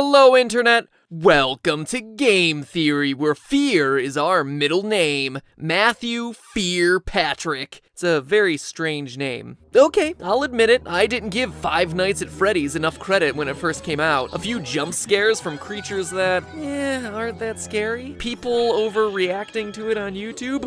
Hello, Internet! Welcome to Game Theory, where fear is our middle name. Matthew Fear Patrick. It's a very strange name. Okay, I'll admit it, I didn't give Five Nights at Freddy's enough credit when it first came out. A few jump scares from creatures that, aren't that scary. People overreacting to it on YouTube.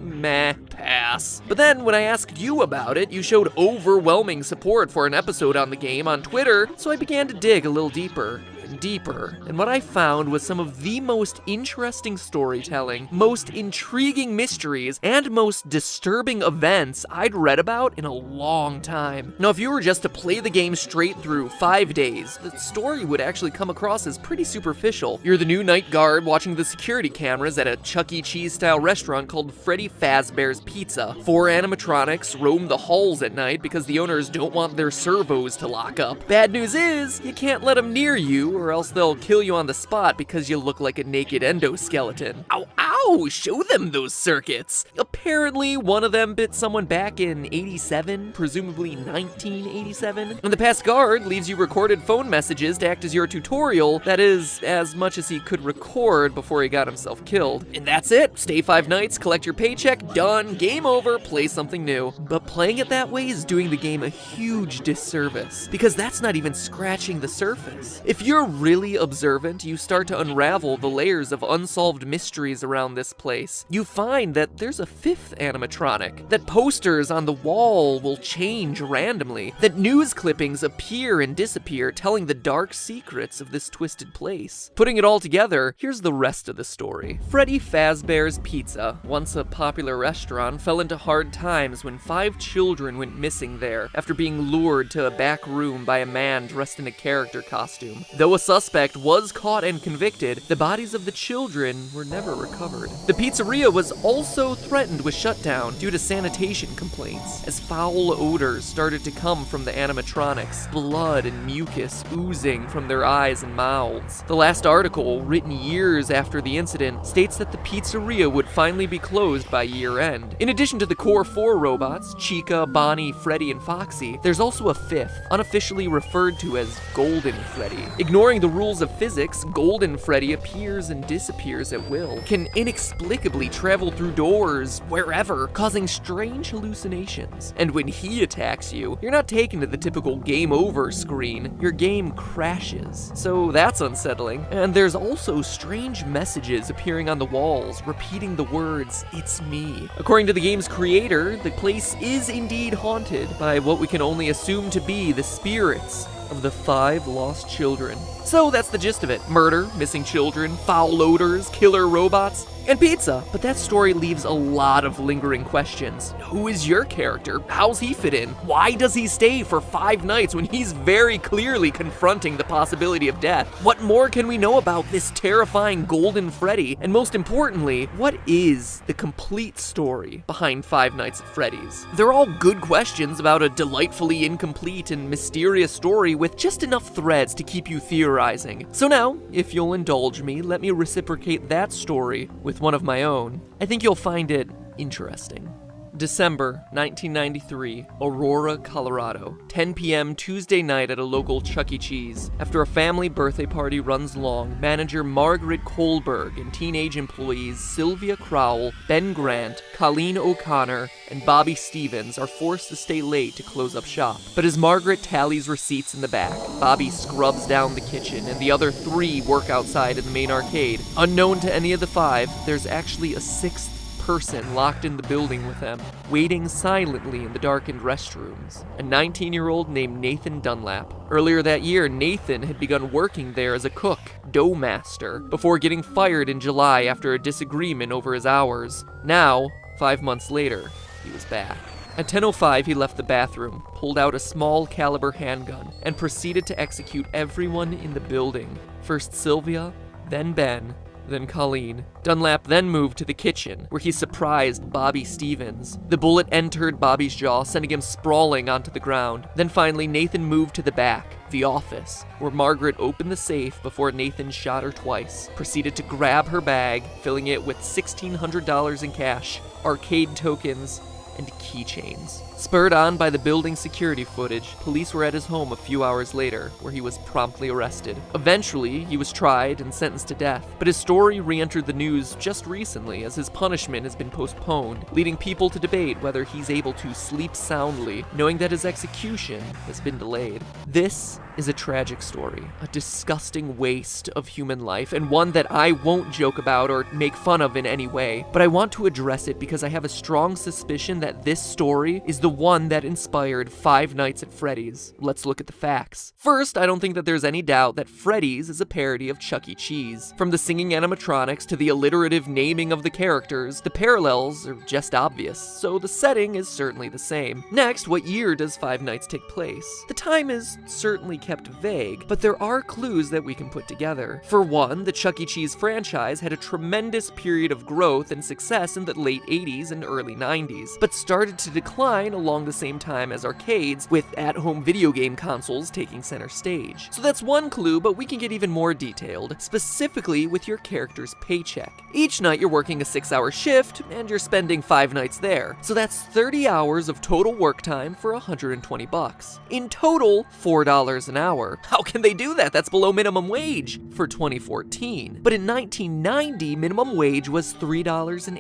Meh, pass. But then when I asked you about it, you showed overwhelming support for an episode on the game on Twitter, so I began to dig a little deeper. And what I found was some of the most interesting storytelling, most intriguing mysteries, and most disturbing events I'd read about in a long time. Now, if you were just to play the game straight through 5 days, the story would actually come across as pretty superficial. You're the new night guard watching the security cameras at a Chuck E. Cheese-style restaurant called Freddy Fazbear's Pizza. 4 animatronics roam the halls at night because the owners don't want their servos to lock up. Bad news is, you can't let them near you, or else they'll kill you on the spot because you look like a naked endoskeleton. Ow, ow, show them those circuits. Apparently, one of them bit someone back in 87, presumably 1987. And the past guard leaves you recorded phone messages to act as your tutorial. That is, as much as he could record before he got himself killed. And that's it. Stay 5 nights, collect your paycheck, done, game over, play something new. But playing it that way is doing the game a huge disservice, because that's not even scratching the surface. If you're really observant, you start to unravel the layers of unsolved mysteries around this place. You find that there's a 5th animatronic, that posters on the wall will change randomly, that news clippings appear and disappear, telling the dark secrets of this twisted place. Putting it all together, here's the rest of the story. Freddy Fazbear's Pizza, once a popular restaurant, fell into hard times when 5 children went missing there after being lured to a back room by a man dressed in a character costume. Though a suspect was caught and convicted, the bodies of the children were never recovered. The pizzeria was also threatened with shutdown due to sanitation complaints, as foul odors started to come from the animatronics, blood and mucus oozing from their eyes and mouths. The last article, written years after the incident, states that the pizzeria would finally be closed by year end. In addition to the core 4 robots, Chica, Bonnie, Freddy, and Foxy, there's also a 5th, unofficially referred to as Golden Freddy. Ignoring the rules of physics, Golden Freddy appears and disappears at will, can inexplicably travel through doors, wherever, causing strange hallucinations. And when he attacks you, you're not taken to the typical game over screen, your game crashes. So that's unsettling. And there's also strange messages appearing on the walls, repeating the words, "It's me." According to the game's creator, the place is indeed haunted by what we can only assume to be the spirits of the 5 lost children. So that's the gist of it. Murder, missing children, foul odors, killer robots, and pizza. But that story leaves a lot of lingering questions. Who is your character? How's he fit in? Why does he stay for 5 nights when he's very clearly confronting the possibility of death? What more can we know about this terrifying Golden Freddy? And most importantly, what is the complete story behind Five Nights at Freddy's? They're all good questions about a delightfully incomplete and mysterious story with just enough threads to keep you theorizing. So now, if you'll indulge me, let me reciprocate that story with one of my own. I think you'll find it interesting. December 1993, Aurora, Colorado. 10 p.m. Tuesday night at a local Chuck E. Cheese. After a family birthday party runs long, manager Margaret Kohlberg and teenage employees Sylvia Crowell, Ben Grant, Colleen O'Connor, and Bobby Stevens are forced to stay late to close up shop. But as Margaret tallies receipts in the back, Bobby scrubs down the kitchen, and the other 3 work outside in the main arcade. Unknown to any of the 5, there's actually a 6th person locked in the building with them, waiting silently in the darkened restrooms. A 19-year-old named Nathan Dunlap. Earlier that year, Nathan had begun working there as a cook, dough master, before getting fired in July after a disagreement over his hours. Now, 5 months later, he was back. At 10:05, he left the bathroom, pulled out a small caliber handgun, and proceeded to execute everyone in the building. First Sylvia, then Ben, then Colleen. Dunlap then moved to the kitchen, where he surprised Bobby Stevens. The bullet entered Bobby's jaw, sending him sprawling onto the ground. Then finally, Nathan moved to the back, the office, where Margaret opened the safe before Nathan shot her twice, proceeded to grab her bag, filling it with $1,600 in cash, arcade tokens, and keychains. Spurred on by the building's security footage, police were at his home a few hours later, where he was promptly arrested. Eventually, he was tried and sentenced to death, but his story re-entered the news just recently as his punishment has been postponed, leading people to debate whether he's able to sleep soundly, knowing that his execution has been delayed. This is a tragic story, a disgusting waste of human life, and one that I won't joke about or make fun of in any way, but I want to address it because I have a strong suspicion that this story is the one that inspired Five Nights at Freddy's. Let's look at the facts. First, I don't think that there's any doubt that Freddy's is a parody of Chuck E. Cheese. From the singing animatronics to the alliterative naming of the characters, the parallels are just obvious, so the setting is certainly the same. Next, what year does Five Nights take place? The time is certainly kept vague, but there are clues that we can put together. For one, the Chuck E. Cheese franchise had a tremendous period of growth and success in the late 80s and early 90s, but started to decline along the same time as arcades, with at-home video game consoles taking center stage. So that's one clue, but we can get even more detailed, specifically with your character's paycheck. Each night you're working a 6-hour shift, and you're spending 5 nights there. So that's 30 hours of total work time for $120. In total, $4 an hour. How can they do that? That's below minimum wage for 2014. But in 1990, minimum wage was $3.80.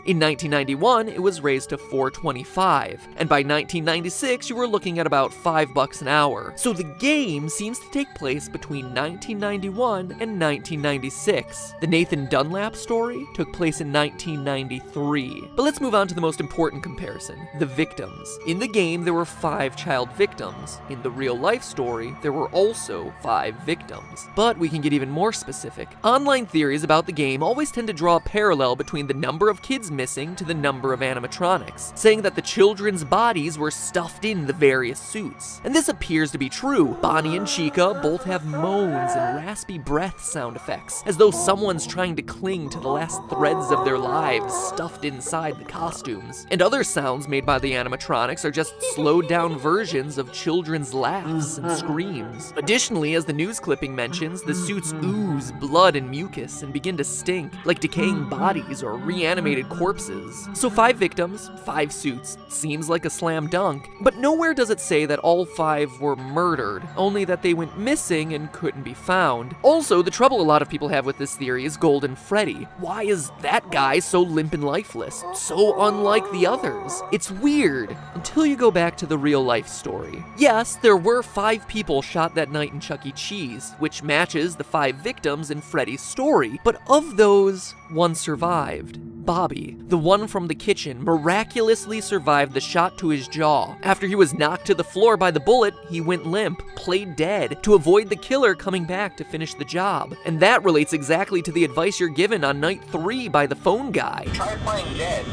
In 1991, it was raised to $4.25. And by 1996, you were looking at about $5 an hour. So the game seems to take place between 1991 and 1996. The Nathan Dunlap story took place in 1993. But let's move on to the most important comparison, the victims. In the game, there were 5 child victims. In the real-life story, there were also 5 victims. But we can get even more specific. Online theories about the game always tend to draw a parallel between the number of kids missing to the number of animatronics, saying that the children's bodies were stuffed in the various suits. And this appears to be true. Bonnie and Chica both have moans and raspy breath sound effects, as though someone's trying to cling to the last threads of their lives stuffed inside the costumes. And other sounds made by the animatronics are just slowed down versions of children's laughs and screams. Additionally, as the news clipping mentions, the suits ooze blood and mucus and begin to stink, like decaying bodies or reanimated corpses. So 5 victims, 5 suits, seems like a slam dunk, but nowhere does it say that all 5 were murdered, only that they went missing and couldn't be found. Also, the trouble a lot of people have with this theory is Golden Freddy. Why is that guy so limp and lifeless? So unlike the others. It's weird, until you go back to the real life story. Yes, there were 5 people shot that night in Chuck E. Cheese, which matches the 5 victims in Freddy's story, but of those, 1 survived. Bobby, the one from the kitchen, miraculously survived the shot to his jaw. After he was knocked to the floor by the bullet, he went limp, played dead, to avoid the killer coming back to finish the job. And that relates exactly to the advice you're given on night 3 by the phone guy. Try playing dead.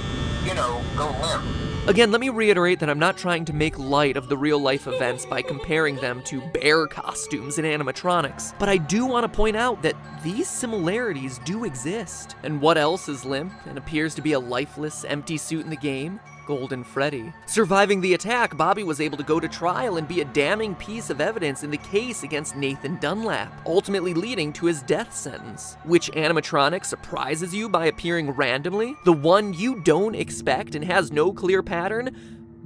Go limp. Again, let me reiterate that I'm not trying to make light of the real-life events by comparing them to bear costumes and animatronics, but I do want to point out that these similarities do exist. And what else is limp and appears to be a lifeless, empty suit in the game? Golden Freddy. Surviving the attack, Bobby was able to go to trial and be a damning piece of evidence in the case against Nathan Dunlap, ultimately leading to his death sentence. Which animatronic surprises you by appearing randomly? The one you don't expect and has no clear pattern?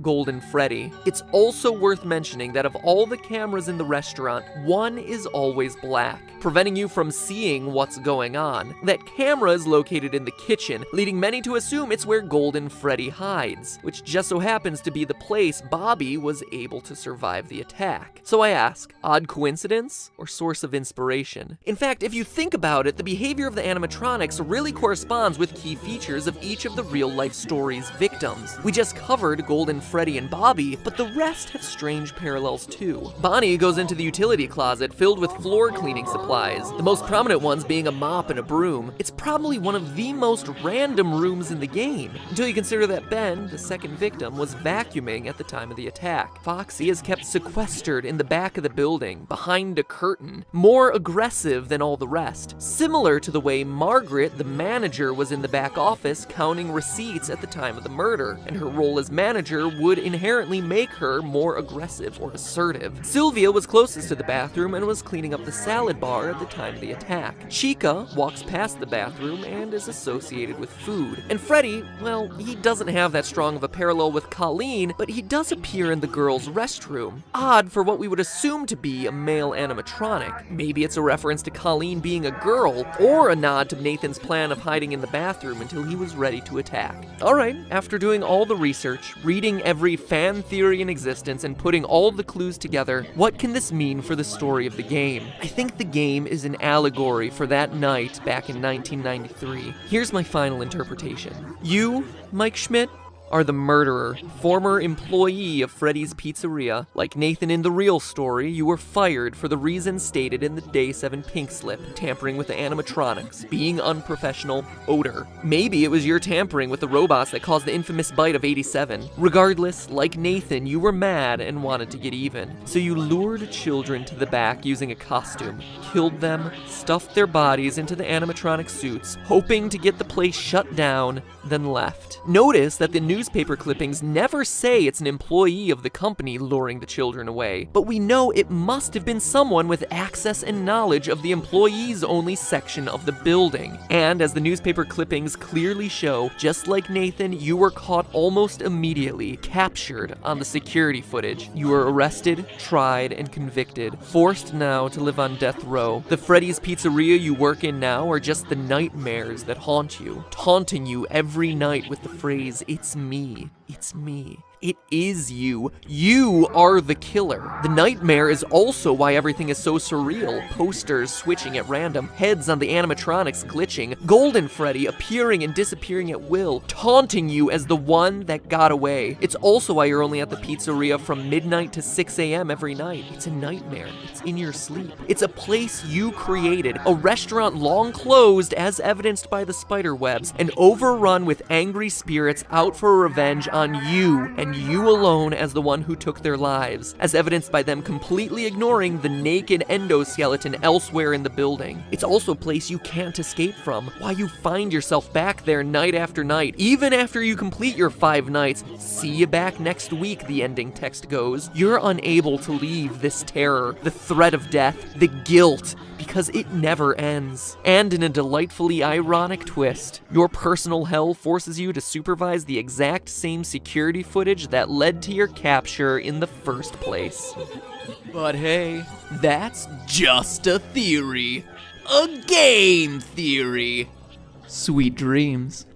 Golden Freddy. It's also worth mentioning that of all the cameras in the restaurant, one is always black, preventing you from seeing what's going on. That camera is located in the kitchen, leading many to assume it's where Golden Freddy hides, which just so happens to be the place Bobby was able to survive the attack. So I ask, odd coincidence or source of inspiration? In fact, if you think about it, the behavior of the animatronics really corresponds with key features of each of the real-life story's victims. We just covered Golden Freddy and Bobby, but the rest have strange parallels too. Bonnie goes into the utility closet filled with floor cleaning supplies, the most prominent ones being a mop and a broom. It's probably one of the most random rooms in the game, until you consider that Ben, the second victim, was vacuuming at the time of the attack. Foxy is kept sequestered in the back of the building, behind a curtain, more aggressive than all the rest, similar to the way Margaret, the manager, was in the back office counting receipts at the time of the murder, and her role as manager would inherently make her more aggressive or assertive. Sylvia was closest to the bathroom and was cleaning up the salad bar at the time of the attack. Chica walks past the bathroom and is associated with food. And Freddy, well, he doesn't have that strong of a parallel with Colleen, but he does appear in the girls' restroom. Odd for what we would assume to be a male animatronic. Maybe it's a reference to Colleen being a girl, or a nod to Nathan's plan of hiding in the bathroom until he was ready to attack. Alright, after doing all the research, reading every fan theory in existence, and putting all the clues together, what can this mean for the story of the game? I think the game is an allegory for that night back in 1993. Here's my final interpretation. You, Mike Schmidt, are the murderer, former employee of Freddy's Pizzeria. Like Nathan in the real story, you were fired for the reasons stated in the Day 7 pink slip: tampering with the animatronics, being unprofessional, odor. Maybe it was your tampering with the robots that caused the infamous bite of 87. Regardless, like Nathan, you were mad and wanted to get even. So you lured children to the back using a costume, killed them, stuffed their bodies into the animatronic suits, hoping to get the place shut down, then left. Notice that the newspaper clippings never say it's an employee of the company luring the children away, but we know it must have been someone with access and knowledge of the employees-only section of the building. And as the newspaper clippings clearly show, just like Nathan, you were caught almost immediately, captured on the security footage. You were arrested, tried, and convicted, forced now to live on death row. The Freddy's Pizzeria you work in now are just the nightmares that haunt you, taunting you every night with the phrase, "It's me, it's me." It is you. You are the killer. The nightmare is also why everything is so surreal. Posters switching at random, heads on the animatronics glitching, Golden Freddy appearing and disappearing at will, taunting you as the one that got away. It's also why you're only at the pizzeria from midnight to 6 a.m. every night. It's a nightmare. It's in your sleep. It's a place you created, a restaurant long closed as evidenced by the spider webs, and overrun with angry spirits out for revenge on you, and you alone as the one who took their lives, as evidenced by them completely ignoring the naked endoskeleton elsewhere in the building. It's also a place you can't escape from, why you find yourself back there night after night, even after you complete your 5 nights. See you back next week, the ending text goes. You're unable to leave this terror, the threat of death, the guilt, because it never ends. And in a delightfully ironic twist, your personal hell forces you to supervise the exact same security footage that led to your capture in the first place. But hey, that's just a theory. A game theory. Sweet dreams.